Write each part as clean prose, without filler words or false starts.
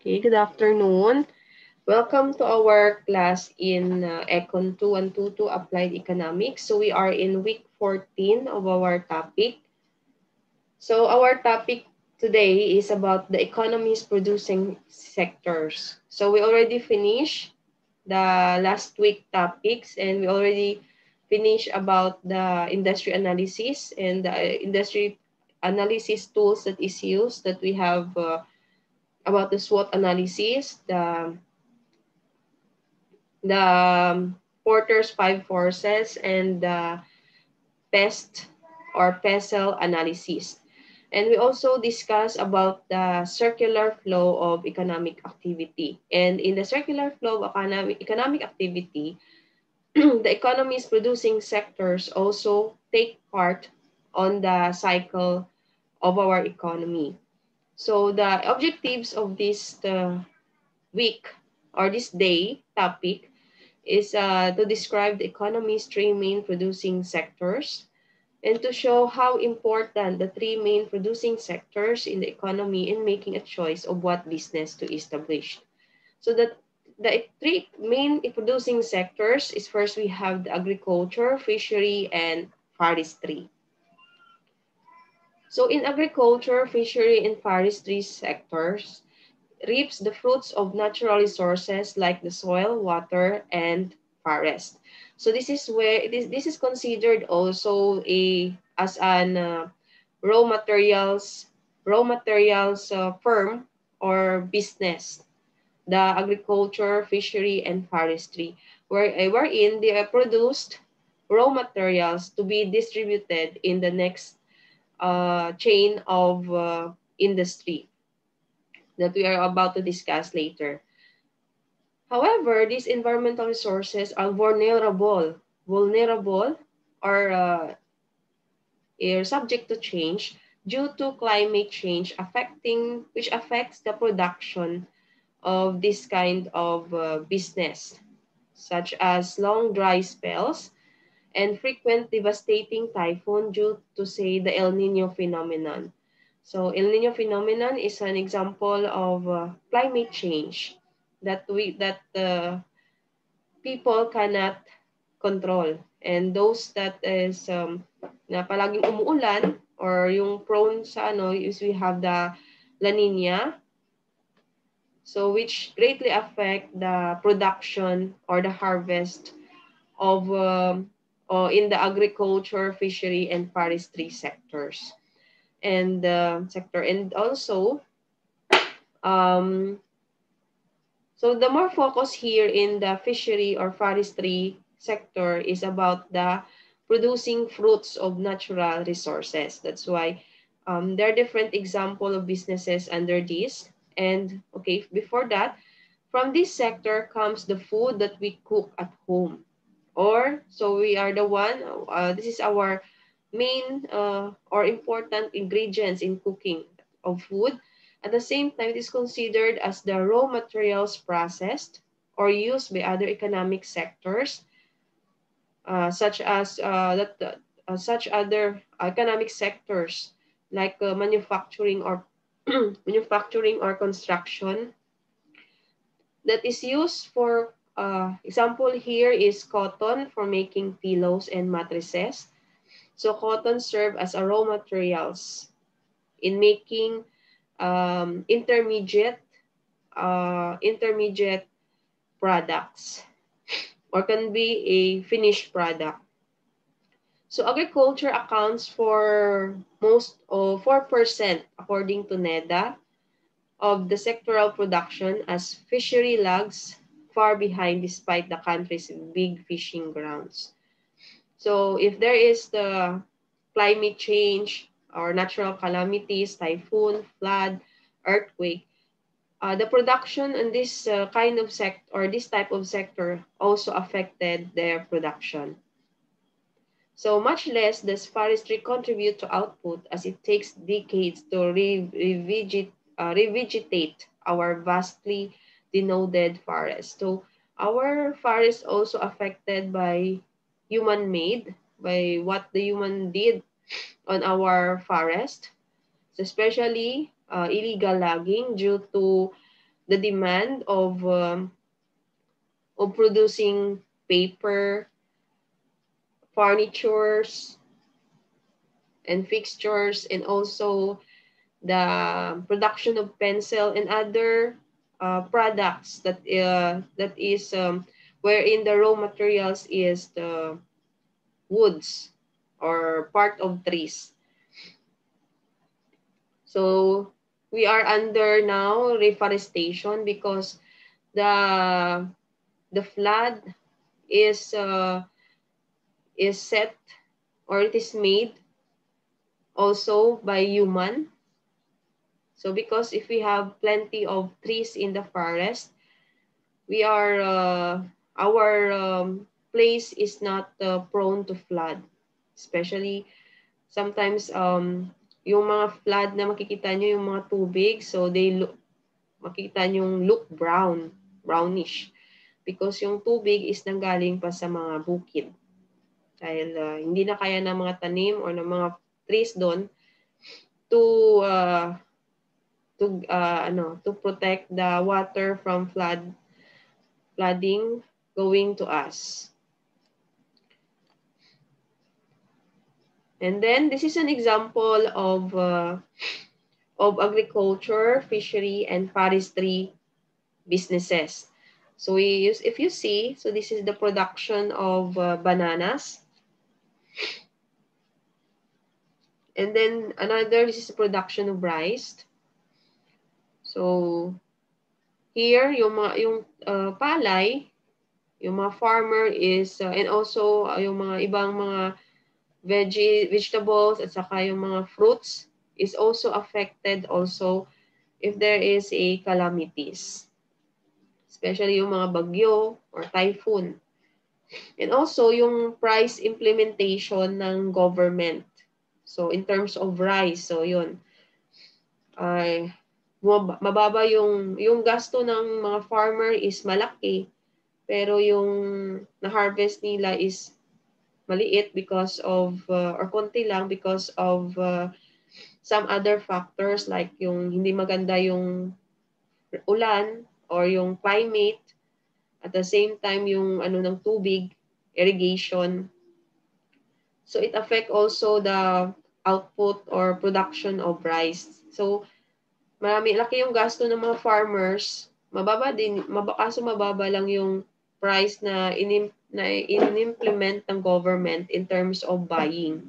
Okay, good afternoon. Welcome to our class in Econ 2122 Applied Economics. So we are in week 14 of our topic. So our topic today is about the economy's producing sectors. So we already finished the last week topics and we already finished about the industry analysis and the industry analysis tools that is used that we have about the SWOT analysis, the Porter's five forces, and the PEST or PESEL analysis. And we also discuss about the circular flow of economic activity. And in the circular flow of economic activity, the economy's producing sectors also take part on the cycle of our economy. So the objectives of this week or this day topic is to describe the economy's three main producing sectors and to show how important the three main producing sectors in the economy in making a choice of what business to establish. So that the three main producing sectors is first we have the agriculture, fishery, and forestry. So in agriculture, fishery, and forestry sectors, reaps the fruits of natural resources like the soil, water, and forest. So this is where this is considered also as an raw materials firm or business, the agriculture, fishery, and forestry, wherein they are produced raw materials to be distributed in the next chain of industry that we are about to discuss later. However, these environmental resources are vulnerable or are subject to change due to climate change which affects the production of this kind of business, such as long dry spells and frequent devastating typhoon due to, say, the El Nino phenomenon. So El Nino phenomenon is an example of climate change that people cannot control. And those that is na palaging umuulan or yung prone sa is we have the La Nina, so which greatly affect the production or the harvest of in the agriculture, fishery, and forestry sectors. And also um, so the more focus here in the fishery or forestry sector is about the producing fruits of natural resources. That's why there are different examples of businesses under this. And okay, before that, from this sector comes the food that we cook at home. Or so we are the one, this is our main or important ingredients in cooking of food. At the same time, it is considered as the raw materials processed or used by other economic sectors, such other economic sectors like manufacturing or manufacturing or construction that is used for example here is cotton for making pillows and mattresses. So cotton serve as a raw materials in making intermediate products or can be a finished product. So agriculture accounts for most of 4% according to NEDA of the sectoral production, as fishery lags far behind despite the country's big fishing grounds. So if there is the climate change or natural calamities, typhoon, flood, earthquake, the production in this kind of sector or this type of sector also affected their production. So much less does forestry contribute to output as it takes decades to revegetate our vastly denuded forest. So our forest also affected by human-made, by what the human did on our forest, especially illegal logging due to the demand of producing paper, furnitures, and fixtures, and also the production of pencil and other products that is wherein the raw materials is the woods or part of trees. So we are under now reforestation because the flood is set, or it is made also by human. So because if we have plenty of trees in the forest, we are our place is not prone to flood. Especially sometimes yung mga flood na makikita nyo, yung mga tubig, so makikita nyo look brownish. Because yung tubig is nanggaling pa sa mga bukid. Dahil hindi na kaya ng mga tanim or ng mga trees doon to protect the water from flooding going to us. And then this is an example of agriculture, fishery, and forestry businesses. So if you see, so this is the production of bananas. And then this is the production of rice. So here, yung palay, yung mga farmer is, and also yung mga ibang mga vegetables at saka yung mga fruits is also affected also if there is a calamities. Especially yung mga bagyo or typhoon. And also yung price implementation ng government. So in terms of rice, so yun. Mababa yung gasto ng mga farmer is malaki, pero yung na-harvest nila is maliit because of or konti lang because of some other factors like yung hindi maganda yung ulan or yung climate, at the same time yung ng tubig, irrigation. So it affect also the output or production of rice. So laki yung gasto ng mga farmers, mababa lang yung price na in-implement ng government in terms of buying.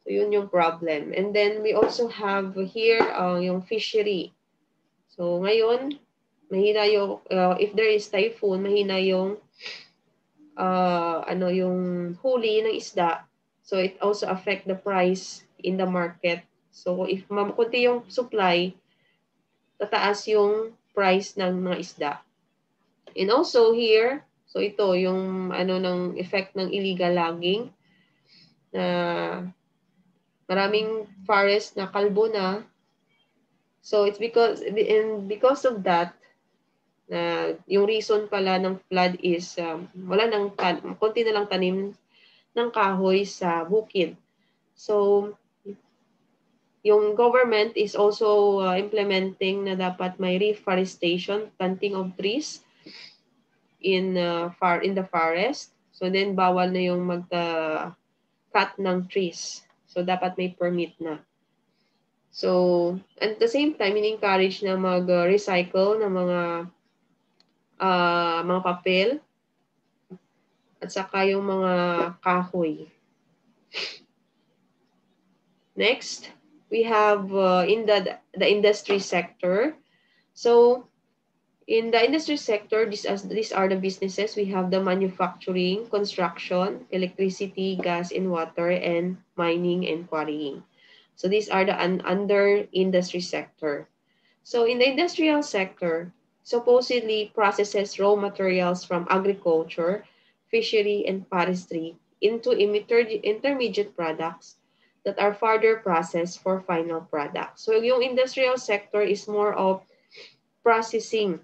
So yun yung problem. And then we also have here yung fishery. So ngayon, mahina yung if there is typhoon, mahina yung yung huli ng isda. So it also affect the price in the market. So if kunti yung supply, tataas yung price ng mga isda. And also here, so ito yung ng effect ng illegal logging na maraming forest na kalbo na. So it's because of that yung reason pala ng flood is konti na lang tanim ng kahoy sa bukid. So yung government is also implementing na dapat may reforestation, planting of trees in the forest. So then bawal na yung cut ng trees. So dapat may permit na. So at the same time, in-encourage na mag-recycle ng mga papel at saka yung mga kahoy. Next, we have in the industry sector. So in the industry sector, these are the businesses. We have the manufacturing, construction, electricity, gas and water, and mining and quarrying. So these are the under industry sector. So in the industrial sector, supposedly processes raw materials from agriculture, fishery, and forestry into intermediate products that are further processed for final products. So yung industrial sector is more of processing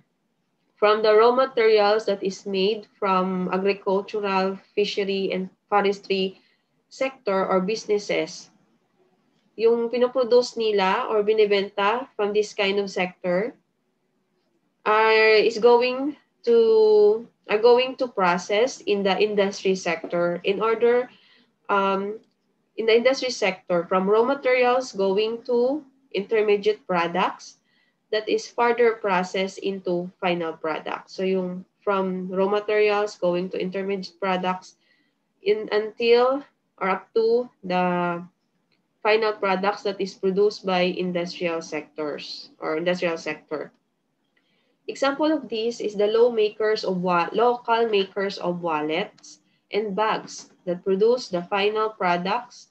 from the raw materials that is made from agricultural, fishery, and forestry sector or businesses. Yung pinoproduce nila or binibenta from this kind of sector, are going to process in the industry sector in order in the industry sector from raw materials going to intermediate products that is further processed into final products. So yung from raw materials going to intermediate products in until or up to the final products that is produced by industrial sectors or industrial sector. Example of this is the local makers of wallets and bags that produce the final products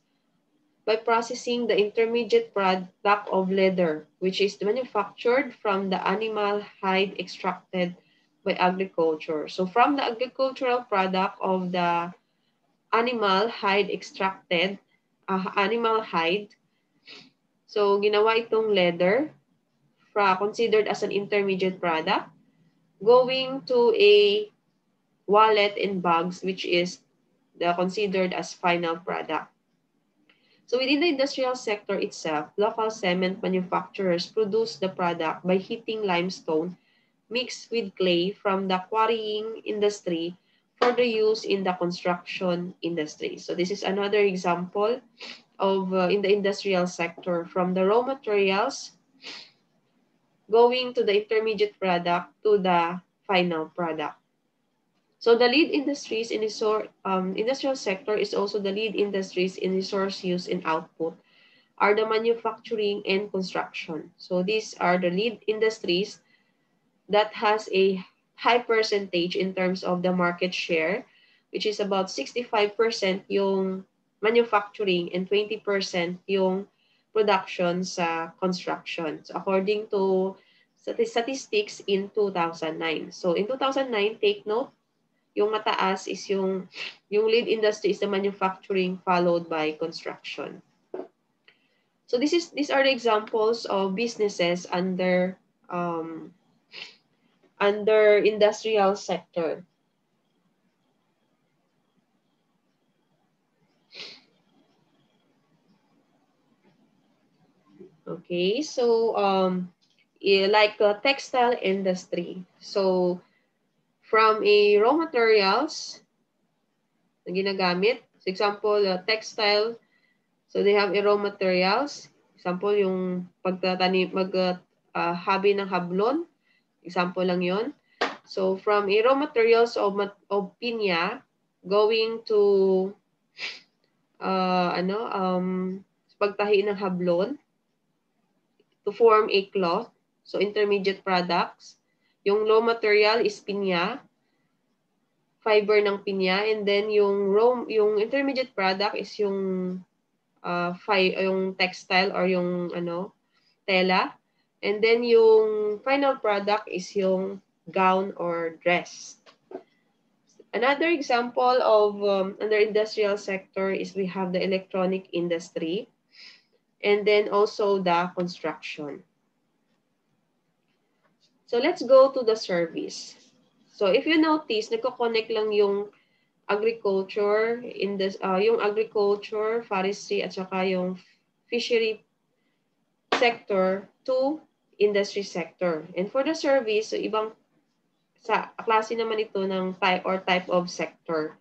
by processing the intermediate product of leather, which is manufactured from the animal hide extracted by agriculture. So from the agricultural product of the animal hide extracted, animal hide, so ginawa itong leather, considered as an intermediate product, going to a wallet and bags, which is considered as final product. So within the industrial sector itself, local cement manufacturers produce the product by heating limestone mixed with clay from the quarrying industry for the use in the construction industry. So this is another example of in the industrial sector from the raw materials going to the intermediate product to the final product. So the lead industries in the industrial sector is also the lead industries in resource use and output are the manufacturing and construction. So these are the lead industries that has a high percentage in terms of the market share, which is about 65% yung manufacturing and 20% yung production sa construction. So according to statistics in 2009. So in 2009, take note, yung mataas is yung lead industry is the manufacturing followed by construction. So these are the examples of businesses under industrial sector. Okay, so like a textile industry. So from a raw materials na ginagamit, for example, textile, so they have a raw materials. Example, yung habi ng hablon. Example lang yon. So from a raw materials of pinya going to pagtahi ng hablon to form a cloth. So intermediate products. Yung raw material is pinya, fiber ng pinya, and then yung intermediate product is yung yung textile or yung tela. And then yung final product is yung gown or dress. Another example of under industrial sector is we have the electronic industry and then also the construction. So let's go to the service. So if you notice, nagko-connect lang yung agriculture, yung agriculture, forestry, at saka yung fishery sector to industry sector. And for the service, so ibang klase naman ito ng type of sector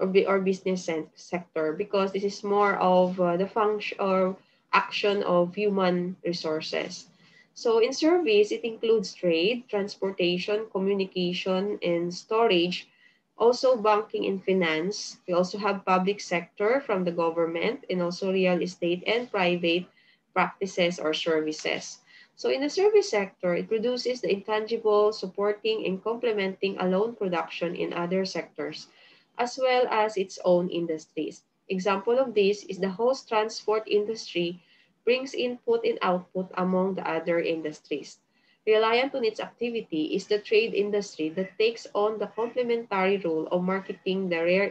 or business sector because this is more of the function or action of human resources. So in service, it includes trade, transportation, communication, and storage, also banking and finance. We also have public sector from the government and also real estate and private practices or services. So in the service sector, it produces the intangible, supporting and complementing alone production in other sectors, as well as its own industries. Example of this is the host transport industry brings input and output among the other industries. Reliant on its activity is the trade industry that takes on the complementary role of marketing the rare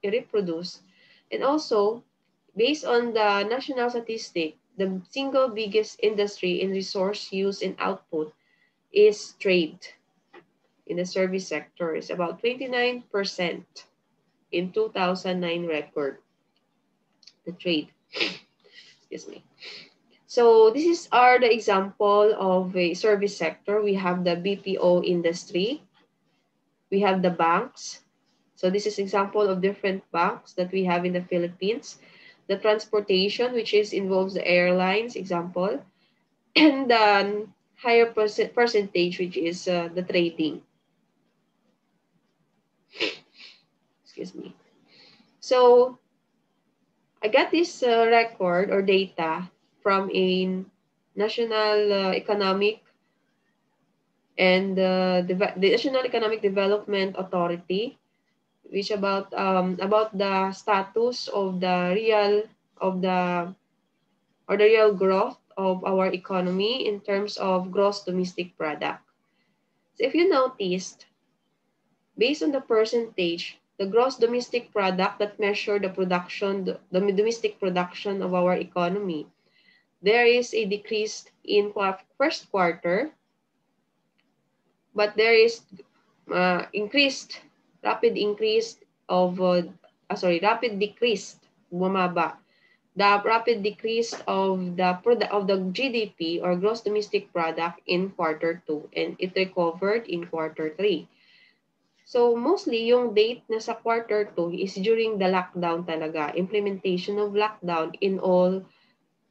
reproduced. And also, based on the national statistic, the single biggest industry in resource use and output is trade. In the service sector is about 29% in 2009 record. The trade. Excuse me. So this are the example of a service sector. We have the BPO industry. We have the banks. So this is example of different banks that we have in the Philippines. The transportation, which is involves the airlines, example, and the higher percentage, which is the trading. Excuse me. So I got this record or data from a national economic and the National Economic Development Authority, which about the status of the real of the real growth of our economy in terms of gross domestic product. So if you noticed, based on the percentage, the gross domestic product that measure the production, the domestic production of our economy, there is a decrease in first quarter, but there is rapid increase of, rapid decrease, bumaba. The rapid decrease of the GDP or gross domestic product in quarter 2, and it recovered in quarter 3. So mostly yung date na sa quarter 2 is during the lockdown talaga, implementation of lockdown in all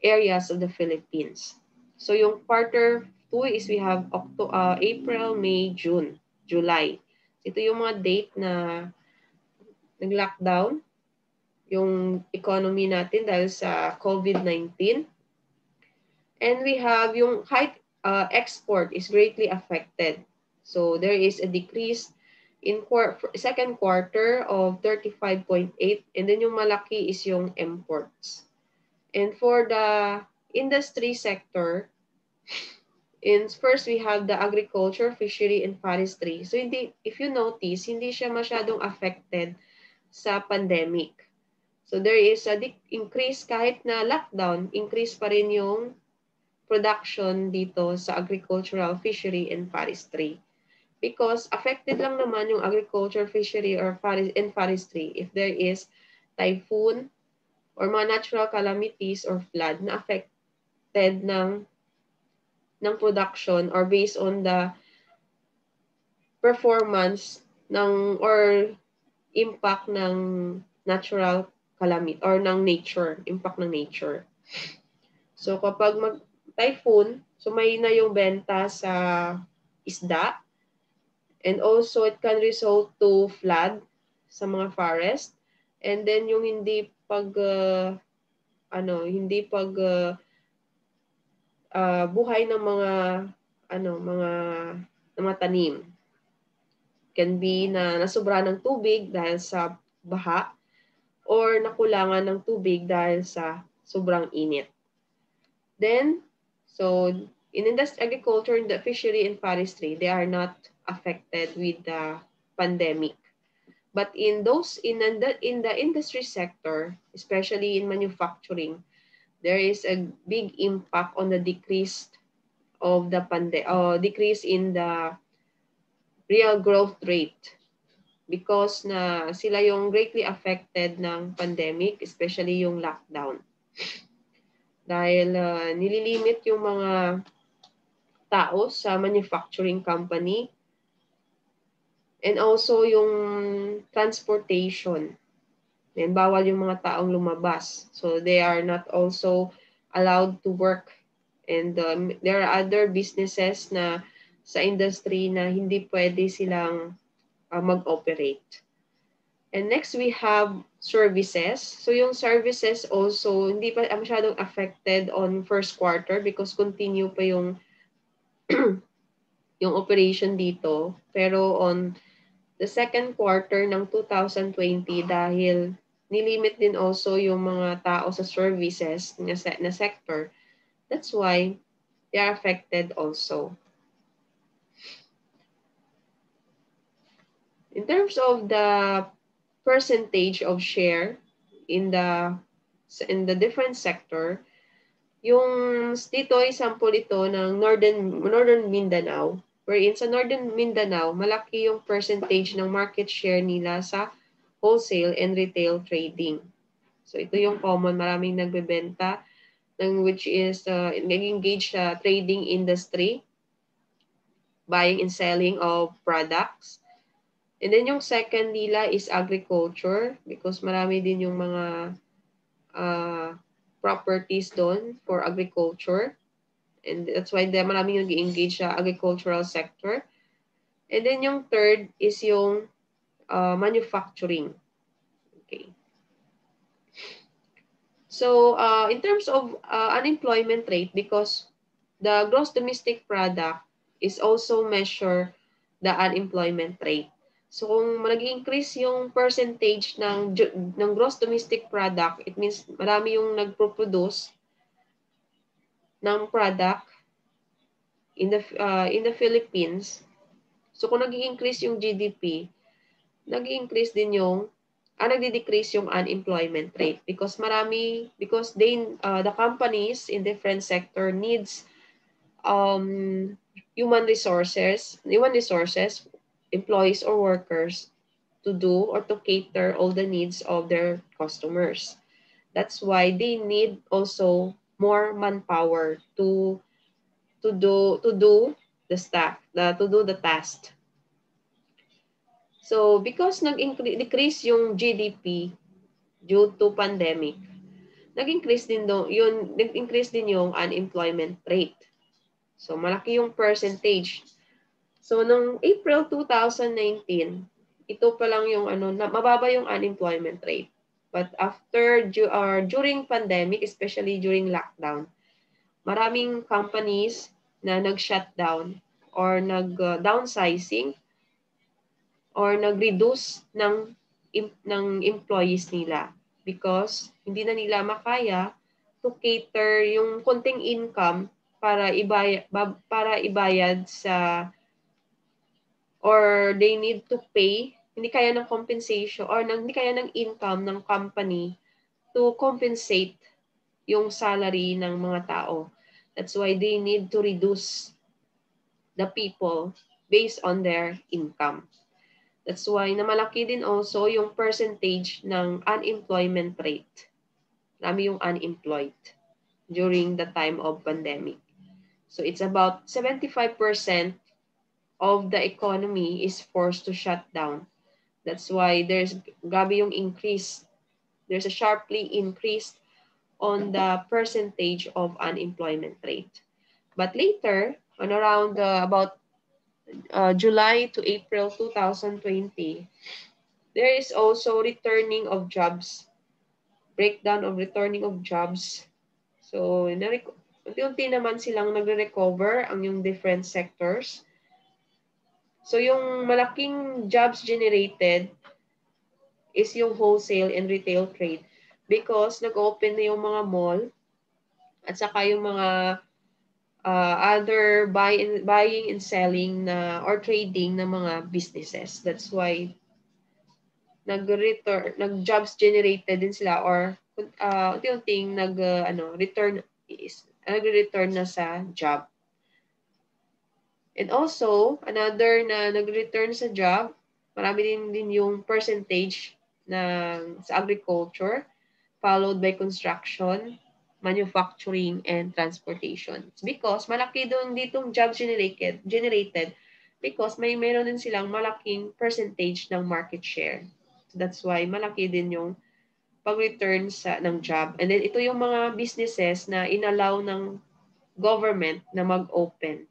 areas of the Philippines. So yung quarter 2 is we have April, May, June, July. Ito yung mga date na nag-lockdown yung economy natin dahil sa COVID-19. And we have yung export is greatly affected. So there is a decrease in second quarter of 35.8, and then yung malaki is yung imports. And for the industry sector, first we have the agriculture, fishery, and forestry. So if you notice, hindi siya masyadong affected sa pandemic. So there is a increase kahit na lockdown, increase pa rin yung production dito sa agricultural, fishery, and forestry. Because affected lang naman yung agriculture, fishery, and forestry if there is typhoon or mga natural calamities or flood na affected ng production or based on the performance or impact ng natural calamity or ng nature, impact ng nature. So kapag typhoon, sumay na yung benta sa isda, and also it can result to flood sa mga forest, and then yung hindi buhay ng mga tanim can be na nasobra ng tubig dahil sa baha or nakulangan ng tubig dahil sa sobrang init. Then, so in agriculture, in the fishery and forestry, they are not affected with the pandemic. But in the industry sector, especially in manufacturing, there is a big impact on the decrease of the decrease in the real growth rate, because na sila yung greatly affected ng pandemic, especially yung lockdown. Dahil nililimit yung mga tao sa manufacturing company, and also yung transportation. Then bawal yung mga taong lumabas. So they are not also allowed to work. And there are other businesses na sa industry na hindi pwede silang mag-operate. And next we have services. So yung services also hindi pa masyadong affected on first quarter because continue pa yung yung operation dito. Pero on the second quarter ng 2020, dahil nilimit din also yung mga tao sa services na sector, that's why they are affected also. In terms of the percentage of share in the different sector, yung dito ay sample ito ng Northern Mindanao, wherein sa Northern Mindanao, malaki yung percentage ng market share nila sa wholesale and retail trading. So ito yung common, maraming nagbebenta which is nag-engage sa trading industry, buying and selling of products. And then yung second nila is agriculture because marami din yung mga properties doon for agriculture. And that's why marami yung nag-engage sa agricultural sector. And then yung third is yung manufacturing. Okay. So, in terms of unemployment rate, because the gross domestic product is also measure the unemployment rate. So, kung nag-increase yung percentage ng gross domestic product, it means marami yung nagpo-produce ng product in the Philippines. So, kung nag-increase yung GDP, nag-increase din yung nagde-decrease yung unemployment rate because the companies in different sector needs human resources, employees or workers to do or to cater all the needs of their customers. That's why they need also more manpower to do the task. So because decrease yung GDP due to pandemic, nag-increase din yung unemployment rate. So malaki yung percentage. So noong April 2019, ito pa lang yung mababa yung unemployment rate. But during pandemic, especially during lockdown, maraming companies na nag-shutdown or nag-downsizing or nag-reduce ng employees nila because hindi na nila makaya to cater yung konting income para ibayad sa or they need to pay, hindi kaya ng compensation or hindi kaya ng income ng company to compensate yung salary ng mga tao. That's why they need to reduce the people based on their income. That's why namalaki din also yung percentage ng unemployment rate. Marami yung unemployed during the time of pandemic. So it's about 75% of the economy is forced to shut down. That's why there's grabe yung increase. There's a sharply increase on the percentage of unemployment rate. But later, on around about July to April 2020, there is also returning of jobs, breakdown of returning of jobs. So, unti-unti naman silang nagre-recover ang yung different sectors. So, yung malaking jobs generated is yung wholesale and retail trade because nag-open na yung mga mall at saka yung mga other buying and selling or trading ng mga businesses. That's why nag-jobs generated din sila or unti-unting nag-return na sa job. And also, another na nag-return sa job, marami din yung percentage sa agriculture, followed by construction, manufacturing, and transportation. It's because malaki doon ditong jobs generated because meron din silang malaking percentage ng market share. So that's why malaki din yung pag-return ng job. And then ito yung mga businesses na inallow ng government na mag-open.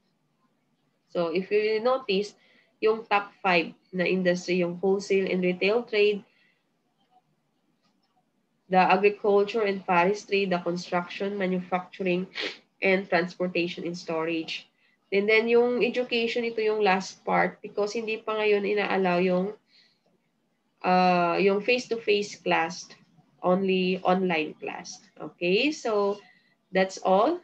So if you notice, yung top 5 na industry, yung wholesale and retail trade, the agriculture and forestry, the construction, manufacturing, and transportation and storage. And then yung education, ito yung last part because hindi pa ngayon inaalaw yung face-to-face class, only online class. Okay, so that's all.